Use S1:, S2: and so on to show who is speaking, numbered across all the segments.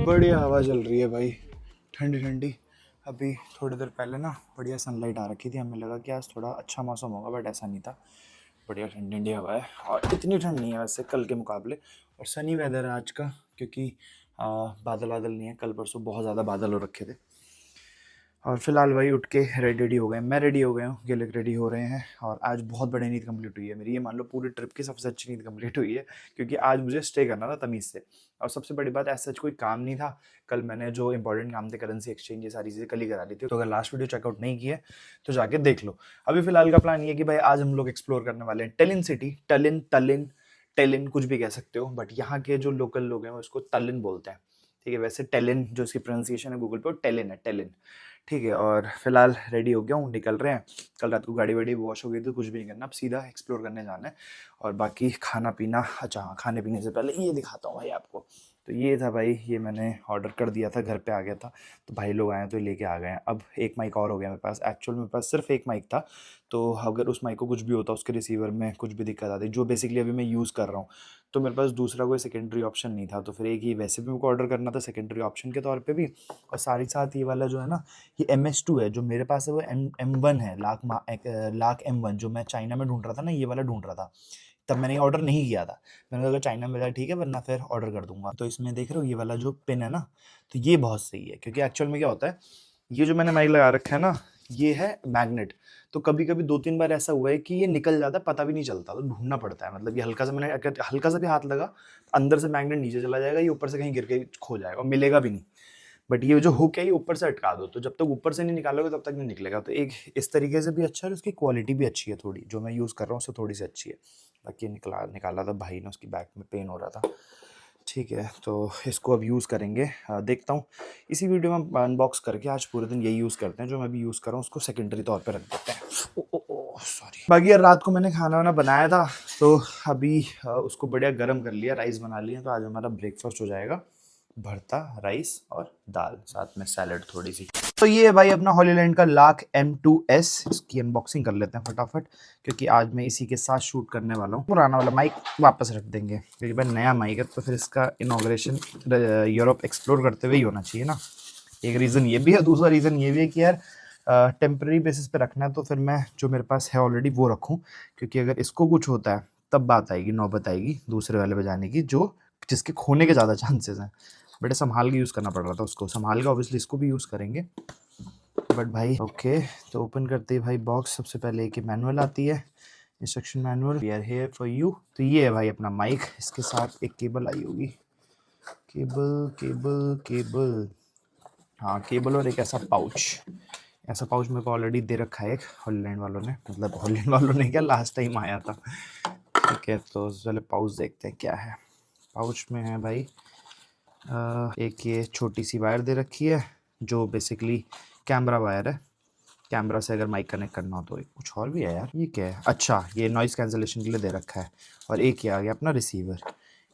S1: बढ़िया हवा चल रही है भाई, ठंडी ठंडी। अभी थोड़ी देर पहले ना बढ़िया सनलाइट आ रखी थी, हमें लगा कि आज थोड़ा अच्छा मौसम होगा, बट ऐसा नहीं था। बढ़िया ठंडी ठंडी हवा है और इतनी ठंड नहीं है वैसे कल के मुकाबले। और सनी वेदर है आज का, क्योंकि बादल बादल नहीं है। कल परसों बहुत ज़्यादा बादल हो रखे थे। और फिलहाल वही उठ के रेडी हो गए, मैं रेडी हो गया हूँ, ये लोग रेडी हो रहे हैं। और आज बहुत बड़ी नींद कंप्लीट हुई है मेरी, ये मान लो पूरी ट्रिप की सबसे अच्छी नींद कंप्लीट हुई है, क्योंकि आज मुझे स्टे करना था तमीज़ से। और सबसे बड़ी बात, ऐसा कोई काम नहीं था। कल मैंने जो इंपॉर्टेंट काम थे, करेंसी एक्सचेंज, ये सारी चीज़ें कल ही करा ली थी। तो अगर लास्ट वीडियो चेकआउट नहीं किए तो जाके देख लो। अभी फिलहाल का प्लान ये है कि भाई आज हम लोग एक्सप्लोर करने वाले हैं Tallinn city. Tallinn Tallinn Tallinn कुछ भी कह सकते हो, बट यहाँ के जो लोकल लोग हैं वो इसको टलिन बोलते हैं। ठीक है, वैसे टेलिन जो इसकी प्रोनाउंसिएशन है गूगल पे, टेलिन है, टेलिन। ठीक है, और फिलहाल रेडी हो गया हूँ, निकल रहे हैं। कल रात को गाड़ी वाड़ी वॉश हो गई, तो कुछ भी नहीं करना, अब सीधा एक्सप्लोर करने जाना है। और बाकी खाना पीना, अच्छा हाँ, खाने पीने से पहले ये दिखाता हूँ भाई आपको। तो ये था भाई, ये मैंने ऑर्डर कर दिया था, घर पे आ गया था। तो भाई लोग आए तो लेके आ गए हैं। अब एक माइक और हो गया मेरे पास। एक्चुअल मेरे पास सिर्फ एक माइक था, तो अगर उस माइक को कुछ भी होता, उसके रिसीवर में कुछ भी दिक्कत आती, जो बेसिकली अभी मैं यूज़ कर रहा हूँ, तो मेरे पास दूसरा कोई सेकेंडरी ऑप्शन नहीं था। तो फिर एक ही वैसे भी मेरे को ऑर्डर करना था सेकेंडरी ऑप्शन के तौर पे भी। और साथ ही साथ ये वाला जो है ना, ये MS2 है, जो मेरे पास है वो M1 है, लाख M1, जो मैं चाइना में ढूंढ रहा था ना, ये वाला ढूंढ रहा था। तब मैंने ऑर्डर नहीं किया था, मैंने कहा चाइना में मिला ठीक है, वरना फिर ऑर्डर कर दूंगा। तो इसमें देख रहे हो ये वाला जो पिन है ना, तो ये बहुत सही है, क्योंकि एक्चुअल में क्या होता है, ये जो मैंने माइक लगा रखा है ना, ये है मैग्नेट। तो कभी कभी 2-3 बार ऐसा हुआ है कि ये निकल जाता है, पता भी नहीं चलता, तो ढूंढना पड़ता है। मतलब ये हल्का सा, मैंने अगर हल्का सा भी हाथ लगा, अंदर से मैग्नेट नीचे चला जाएगा, ये ऊपर से कहीं गिर के खो जाएगा और मिलेगा भी नहीं। बट ये जो हुक है, ये ऊपर से अटका दो, तो जब तक ऊपर से नहीं निकालोगे तब तक नहीं निकलेगा। तो एक इस तरीके से भी अच्छा है, उसकी क्वालिटी भी अच्छी है थोड़ी, जो मैं यूज़ कर रहा हूँ उससे थोड़ी सी अच्छी है। बाकी निकाला था भाई ने, उसकी बैक में पेन हो रहा था। ठीक है, तो इसको अब यूज़ करेंगे। देखता हूँ इसी वीडियो में अनबॉक्स करके, आज पूरे दिन यही यूज़ करते हैं। जो मैं अभी यूज़ कर रहा हूँ उसको सेकेंडरी तौर पर रख देते हैं। ओ ओ ओ सॉरी। बाकी यार रात को मैंने खाना वाना बनाया था, तो अभी उसको बढ़िया गर्म कर लिया, राइस बना लिया। तो आज हमारा ब्रेकफास्ट हो जाएगा भरता, राइस और दाल, साथ में सैलड थोड़ी सी। तो ये है भाई अपना हॉलीलैंड का लाख M2S। इसकी अनबॉक्सिंग कर लेते हैं फटाफट, क्योंकि आज मैं इसी के साथ शूट करने वाला हूँ। पुराना वाला माइक वापस रख देंगे, क्योंकि भाई नया माइक है, तो फिर इसका इनॉग्रेशन यूरोप एक्सप्लोर करते हुए ही होना चाहिए ना। एक रीज़न ये भी है, दूसरा रीज़न ये भी है कि यार टेम्प्रेरी बेसिस पे रखना है, तो फिर मैं जो मेरे पास है ऑलरेडी वो रखूँ, क्योंकि अगर इसको कुछ होता है तब बात आएगी, नौबत आएगी दूसरे वाले बजाने की, जो जिसके खोने के ज़्यादा चांसेस हैं। बड़े संभाल के यूज़ करना पड़ रहा था उसको, संभाल के ऑब्वियसली इसको भी यूज़ करेंगे, बट भाई ओके। तो ओपन करते ही भाई बॉक्स, सबसे पहले एक मैनुअल आती है, instruction manual, we are here for you. तो ये है भाई अपना माइक, इसके साथ एक केबल आई होगी, केबल केबल केबल, हाँ केबल, और एक ऐसा पाउच। ऐसा पाउच मेरे को ऑलरेडी दे रखा है एक हॉलीलैंड वालों ने, मतलब हॉलीलैंड वालों ने क्या, लास्ट टाइम आया था। ठीक है, तो पहले पाउच देखते हैं क्या है। पाउच में है भाई एक ये छोटी सी वायर दे रखी है, जो बेसिकली कैमरा वायर है। कैमरा से अगर माइक कनेक्ट करना हो तो। कुछ और भी है यार, ये क्या है, अच्छा ये नॉइज़ कैंसलेशन के लिए दे रखा है। और एक ये आ गया अपना रिसीवर,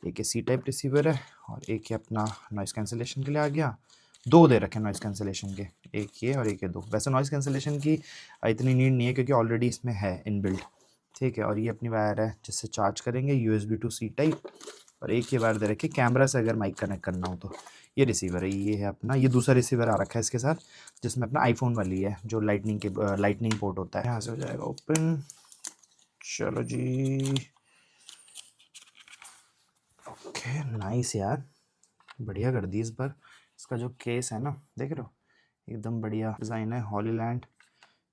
S1: एक ये C टाइप रिसीवर है, और एक ये अपना नॉइज़ कैंसलेशन के लिए आ गया। दो दे रखे नॉइज़ कैंसलेशन के, एक ये और एक ये दो। वैसे नॉइज़ कैंसलेशन की इतनी नीड नहीं है, क्योंकि ऑलरेडी इसमें है इनबिल्ट। ठीक है, और ये अपनी वायर है जिससे चार्ज करेंगे, USB to C टाइप। और एक ये वायर दे रखी है कैमरा से अगर माइक कनेक्ट करना हो तो। ये रिसीवर है, ये है अपना, ये दूसरा रिसीवर आ रखा है इसके साथ, जिसमें अपना आईफोन वाली है, जो लाइटनिंग पोर्ट होता है। यहाँ से हो जाएगा ओपन, चलो जी, ओके नाइस यार, बढ़िया कर दी इस बार। इसका जो केस है ना, देख रहे हो, एकदम बढ़िया डिज़ाइन है, हॉलीलैंड।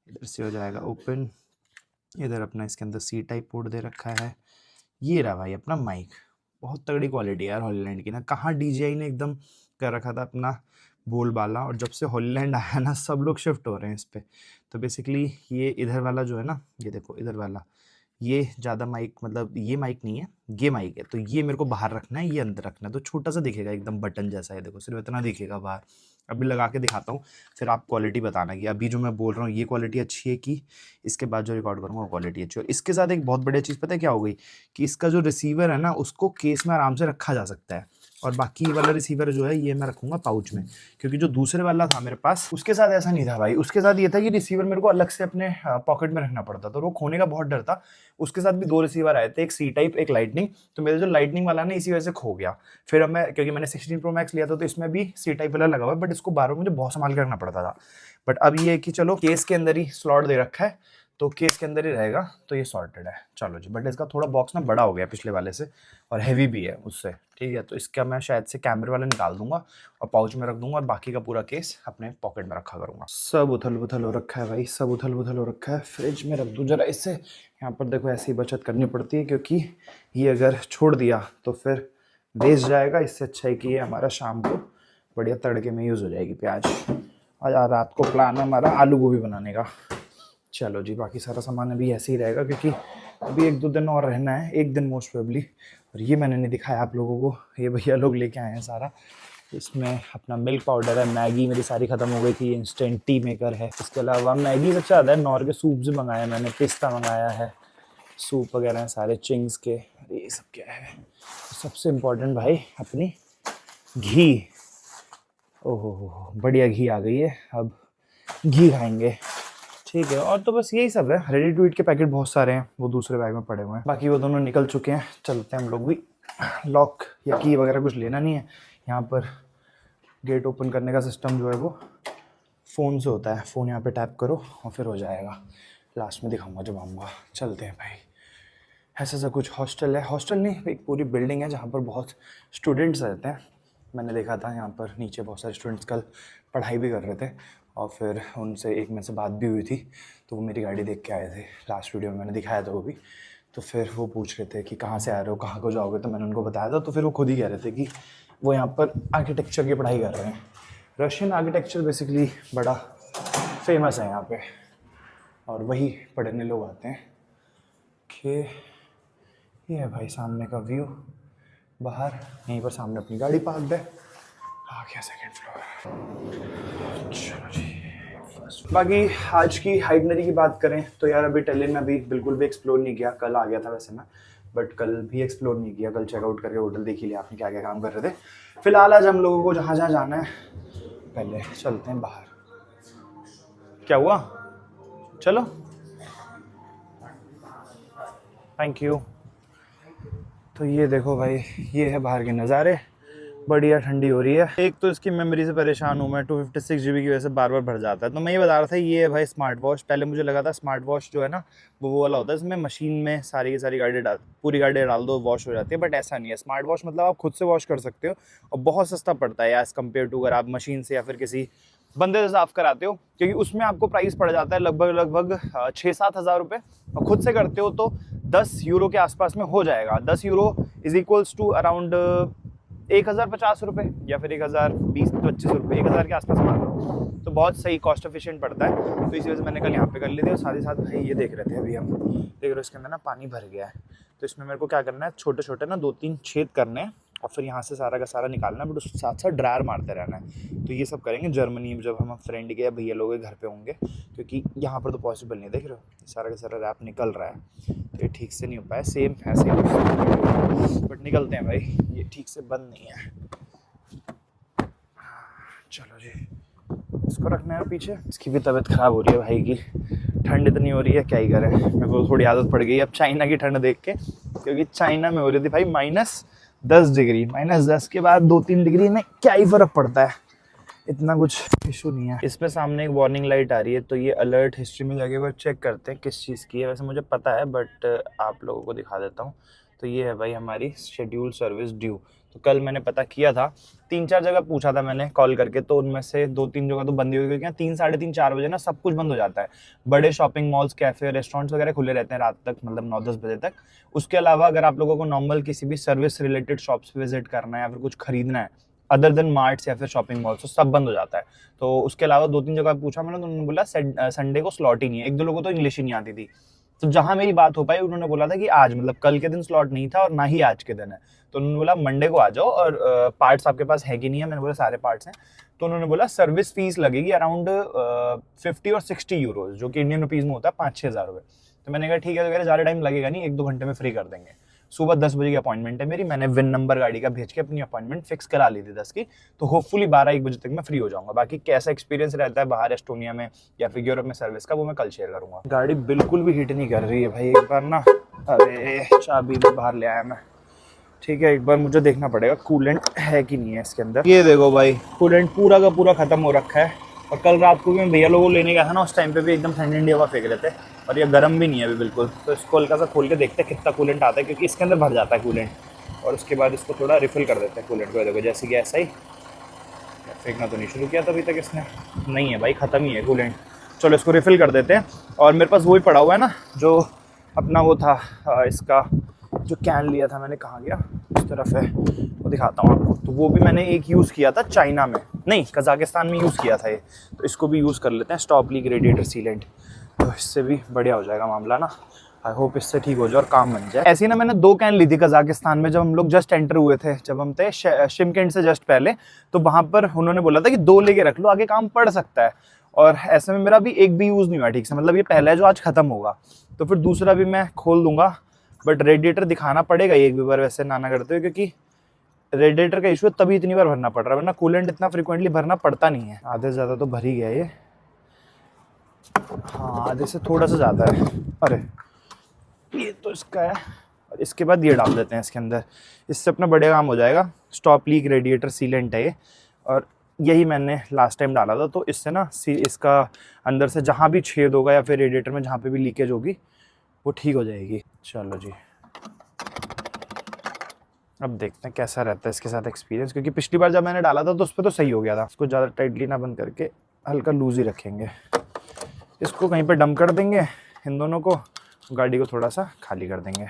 S1: इधर से हो जाएगा ओपन, इधर अपना इसके अंदर C टाइप पोर्ट दे रखा है। ये रहा भाई अपना माइक, बहुत तगड़ी क्वालिटी है यार हॉलीलैंड की ना। कहाँ DJI ने एकदम कर रखा था अपना बोलबाला, और जब से हॉलीलैंड आया ना, सब लोग शिफ्ट हो रहे हैं इस पे। तो बेसिकली ये इधर वाला जो है ना, ये देखो इधर वाला, ये ज़्यादा माइक, मतलब ये माइक नहीं है, ये माइक है। तो ये मेरे को बाहर रखना है, ये अंदर रखना है, तो छोटा सा दिखेगा एकदम बटन जैसा है, देखो सिर्फ इतना दिखेगा बाहर। अभी लगा के दिखाता हूँ, फिर आप क्वालिटी बताना कि अभी जो मैं बोल रहा हूँ ये क्वालिटी अच्छी है, कि इसके बाद जो रिकॉर्ड करूँगा वो क्वालिटी अच्छी है। और इसके साथ एक बहुत बढ़िया चीज़ पता है क्या हो गई, कि इसका जो रिसीवर है ना, उसको केस में आराम से रखा जा सकता है। और बाकी वाला रिसीवर जो है ये मैं रखूंगा पाउच में, क्योंकि जो दूसरे वाला था मेरे पास उसके साथ ऐसा नहीं था भाई। उसके साथ ये था कि रिसीवर मेरे को अलग से अपने पॉकेट में रखना पड़ता था, तो वो खोने का बहुत डर था। उसके साथ भी 2 रिसीवर आए थे, एक सी टाइप एक लाइटनिंग। तो मेरा जो लाइटनिंग वाला ना इसी वजह से खो गया। फिर अब मैं, क्योंकि मैंने 16 प्रो मैक्स लिया था तो इसमें भी सी टाइप वाला लगा हुआ है, बट इसको बार बार मुझे बहुत संभाल के रखना पड़ता था। बट अब ये है कि चलो केस के अंदर ही स्लॉट दे रखा है, तो केस के अंदर ही रहेगा, तो ये सॉर्टेड है। चलो जी, बट इसका थोड़ा बॉक्स ना बड़ा हो गया पिछले वाले से, और हैवी भी है उससे, ठीक है। तो इसका मैं शायद से कैमरे वाला निकाल दूंगा और पाउच में रख दूंगा, और बाकी का पूरा केस अपने पॉकेट में रखा करूंगा। सब उथल पुथल हो रखा है भाई, सब उथल पुथल हो रखा है। फ्रिज में रख दूं जरा इसे। यहाँ पर देखो ऐसी बचत करनी पड़ती है, क्योंकि ये अगर छोड़ दिया तो फिर वेस्ट जाएगा। इससे अच्छा है कि ये हमारा शाम को बढ़िया तड़के में यूज़ हो जाएगी प्याज। आज रात को प्लान है हमारा आलू गोभी बनाने का। चलो जी, बाकी सारा सामान अभी ऐसे ही रहेगा, क्योंकि अभी 1-2 दिन और रहना है, 1 दिन मोस्ट प्रोबेबली। और ये मैंने नहीं दिखाया आप लोगों को, ये भैया लोग लेके आए हैं सारा। इसमें अपना मिल्क पाउडर है, मैगी मेरी सारी ख़त्म हो गई थी, इंस्टेंट टी मेकर है। इसके अलावा मैगी सबसे ज़्यादा है, नॉर के सूप भी मंगाया मैंने, पिस्ता मंगाया है, सूप वगैरह हैं सारे चिंग्स के। अरे ये सब क्या है? सबसे इम्पोर्टेंट भाई अपनी घी। ओहो बढ़िया घी आ गई है, अब घी खाएंगे, ठीक है। और तो बस यही सब है। रेडी टू ईट के पैकेट बहुत सारे हैं, वो दूसरे बैग में पड़े हुए हैं, बाकी वो दोनों निकल चुके हैं। चलते हैं हम लोग भी। लॉक या की वगैरह कुछ लेना नहीं है। यहाँ पर गेट ओपन करने का सिस्टम जो है वो फ़ोन से होता है, फ़ोन यहाँ पे टैप करो और फिर हो जाएगा। लास्ट में दिखाऊंगा जब आऊँगा। चलते हैं भाई। ऐसा सा कुछ हॉस्टल है, हॉस्टल नहीं, एक पूरी बिल्डिंग है जहाँ पर बहुत स्टूडेंट्स रहते हैं। मैंने देखा था यहाँ पर नीचे बहुत सारे स्टूडेंट्स कल पढ़ाई भी कर रहे थे, और फिर उनसे एक में से बात भी हुई थी, तो वो मेरी गाड़ी देख के आए थे। लास्ट वीडियो में मैंने दिखाया था वो भी। तो फिर वो पूछ रहे थे कि कहाँ से आ रहे हो, कहाँ को जाओगे, तो मैंने उनको बताया था। तो फिर वो खुद ही कह रहे थे कि वो यहाँ पर आर्किटेक्चर की पढ़ाई कर रहे हैं। रशियन आर्किटेक्चर बेसिकली बड़ा फेमस है यहाँ पे, और वही पढ़ने लोग आते हैं। कि ये है भाई सामने का व्यू, बाहर यहीं पर सामने अपनी गाड़ी पार्क है। आ गया सेकंड फ्लोर। चलो जी, बाकी आज की हाइटनरी की बात करें तो यार अभी टेलिन में अभी बिल्कुल भी एक्सप्लोर नहीं किया। कल आ गया था वैसे मैं, बट कल भी एक्सप्लोर नहीं किया। कल चेकआउट करके होटल देख ही लिया आपने क्या क्या काम कर रहे थे। फिलहाल आज हम लोगों को जहाँ जहाँ जाना है पहले चलते हैं बाहर। क्या हुआ? चलो, थैंक यू। तो ये देखो भाई, ये है बाहर के नज़ारे, बढ़िया ठंडी हो रही है। एक तो इसकी मेमोरी से परेशान हूँ मैं, 256 GB की वजह से बार बार भर जाता है। तो मैं ये बता रहा था, ये है भाई स्मार्ट वॉच। पहले मुझे लगा था स्मार्ट वॉच जो है ना वो वाला होता है, इसमें मशीन में सारी की सारी गाड़ी पूरी गाड़ी डाल दो वॉश हो जाती है, बट ऐसा नहीं है। स्मार्ट वॉच मतलब आप खुद से वॉश कर सकते हो, और बहुत सस्ता पड़ता है एज़ कम्पेयर टू अगर आप मशीन से या फिर किसी बंदे से साफ कराते हो, क्योंकि उसमें आपको प्राइस पड़ जाता है लगभग 6-7 हज़ार रुपये, और खुद से करते हो तो 10 यूरो के आसपास में हो जाएगा। 10 euro is equals to around 1050 रुपये या फिर 1020-25 रुपये, 1000 के आसपास मान लो। तो बहुत सही कॉस्ट एफिशिएंट पड़ता है। तो इसी वजह से मैंने कल यहाँ पे कर ली थी। और साथ ही साथ भाई ये देख रहे थे अभी हम, देख रहे हो इसके अंदर ना पानी भर गया है, तो इसमें मेरे को क्या करना है, छोटे छोटे ना 2-3 छेद करने हैं, और फिर यहाँ से सारा का सारा निकालना है, बट उसके साथ साथ ड्रायर मारते रहना है। तो ये सब करेंगे जर्मनी में जब हम फ्रेंड के या भैया लोग के घर पे होंगे, क्योंकि यहाँ पर तो पॉसिबल नहीं। देख रहे हो सारा का सारा रैप निकल रहा है, तो ये ठीक से नहीं हो पाया। सेम ऐसे बट निकलते हैं भाई, ये ठीक से बंद नहीं है। चलो जी, इसको रखना है पीछे। इसकी भी तबीयत ख़राब हो रही है भाई की, ठंड इतनी हो रही है, क्या ही करें। मेरे को थोड़ी आदत पड़ गई अब चाइना की ठंड देख के, क्योंकि चाइना में हो रही थी भाई -10 डिग्री। -10 के बाद 2-3 डिग्री में क्या ही फ़र्क पड़ता है, इतना कुछ इशू नहीं है। इसमें सामने एक वार्निंग लाइट आ रही है, तो ये अलर्ट हिस्ट्री में जाके वो चेक करते हैं किस चीज़ की है। वैसे मुझे पता है, बट आप लोगों को दिखा देता हूँ। तो ये है भाई हमारी शेड्यूल सर्विस ड्यू। तो कल मैंने पता किया था, 3-4 जगह पूछा था मैंने कॉल करके, तो उनमें से 2-3 जगह तो बंद ही हो गई, क्योंकि 3, साढ़े 3, 4 बजे ना सब कुछ बंद हो जाता है। बड़े शॉपिंग मॉल्स, कैफ़े, रेस्टोरेंट्स वगैरह खुले रहते हैं रात तक, मतलब 9-10 बजे तक। उसके अलावा अगर आप लोगों को नॉर्मल किसी भी सर्विस रिलेटेड शॉप्स पे विजिट करना है या फिर कुछ खरीदना है अदर देन मार्ट्स या फिर शॉपिंग मॉल्स, तो सब बंद हो जाता है। तो उसके अलावा 2-3 जगह पूछा मैंने, तो उन्होंने बोला संडे को स्लॉट ही नहीं है। 1-2 लोगों को तो इंग्लिश ही नहीं आती थी। तो जहाँ मेरी बात हो पाई, उन्होंने बोला था कि आज, मतलब कल के दिन स्लॉट नहीं था और ना ही आज के दिन है। तो उन्होंने बोला मंडे को आ जाओ, और पार्ट्स आपके पास है कि नहीं है। मैंने बोला सारे पार्ट्स हैं। तो उन्होंने बोला सर्विस फीस लगेगी अराउंड 50 और 60 यूरोज, जो कि इंडियन रुपीज़ में होता है 5-6 हज़ार रुपये। तो मैंने कहा ठीक है, तो ज़्यादा टाइम लगेगा नहीं, 1-2 घंटे में फ्री कर देंगे। सुबह 10 बजे की अपॉइंटमेंट है मेरी, मैंने विन नंबर गाड़ी का भेज के अपनी अपॉइंटमेंट फिक्स करा ली थी 10 की, तो होपफुली 12-1 बजे तक मैं फ्री हो जाऊंगा। बाकी कैसा एक्सपीरियंस रहता है बाहर एस्टोनिया में या फिर यूरोप में सर्विस का, वो मैं कल शेयर करूंगा। गाड़ी बिल्कुल भी हीट नहीं कर रही है भाई, एक बार ना, अरे चाबी भी बाहर ले आया मैं, ठीक है, एक बार मुझे देखना पड़ेगा कूलेंट है कि नहीं है इसके अंदर। ये देखो भाई, कूलेंट पूरा का पूरा खत्म हो रखा है, और कल रात को भी मैं भैया लोगों को लेने गया था ना, उस टाइम पे भी एकदम ठंडी ठंडी हवा फेंक रहे थे, और ये गर्म भी नहीं है अभी बिल्कुल। तो इसको हल्का सा खोल के देखते हैं कितना कूलेंट आता है, क्योंकि इसके अंदर भर जाता है कूलेंट, और उसके बाद इसको थोड़ा रिफिल कर देते हैं कूलेंट को। देखो जैसे कि ऐसा ही, फेंकना तो नहीं शुरू किया था अभी तक इसने, नहीं है भाई, ख़त्म ही है कूलेंट। चलो इसको रिफ़िल कर देते हैं। और मेरे पास वही पड़ा हुआ है ना, जो अपना वो था इसका जो कैन लिया था मैंने, कहाँ गया, उस तरफ है, वो दिखाता हूँ आपको। तो वो भी मैंने एक यूज़ किया था चाइना में, नहीं कज़ाकिस्तान में यूज़ किया था ये, तो इसको भी यूज़ कर लेते हैं, स्टॉप लीक रेडिएटर सीलेंट, तो इससे भी बढ़िया हो जाएगा मामला ना। आई होप इससे ठीक हो जाए और काम बन जाए। ऐसी ना मैंने 2 कैन ली थी कज़ाकिस्तान में, जब हम लोग जस्ट एंटर हुए थे, जब हम थे शिमकेंट से जस्ट पहले, तो वहाँ पर उन्होंने बोला था कि 2 लेके रख लो, आगे काम पड़ सकता है। और ऐसे में मेरा भी एक भी यूज़ नहीं हुआ ठीक से, मतलब ये पहला है जो आज ख़त्म होगा, तो फिर दूसरा भी मैं खोल दूंगा। बट रेडिएटर दिखाना पड़ेगा एक भी बार वैसे ना करते हुए, क्योंकि रेडिएटर का इशू है, तभी इतनी बार भरना पड़ रहा है, वरना कूलेंट इतना फ्रिक्वेंटली भरना पड़ता नहीं है। आधे से ज़्यादा तो भर ही गया ये, हाँ आधे से थोड़ा सा ज़्यादा है। अरे ये तो इसका है, और इसके बाद ये डाल देते हैं इसके अंदर, इससे अपना बढ़िया काम हो जाएगा। स्टॉप लीक रेडिएटर सीलेंट है ये, और यही मैंने लास्ट टाइम डाला था, तो इससे ना इसका अंदर से जहाँ भी छेद होगा या फिर रेडिएटर में जहाँ पे भी लीकेज होगी वो ठीक हो जाएगी। चलो जी, अब देखते हैं कैसा रहता है इसके साथ एक्सपीरियंस, क्योंकि पिछली बार जब मैंने डाला था तो उस पर तो सही हो गया था। इसको ज़्यादा टाइटली ना बंद करके हल्का लूज ही रखेंगे, इसको कहीं पे डंप कर देंगे इन दोनों को, गाड़ी को थोड़ा सा खाली कर देंगे।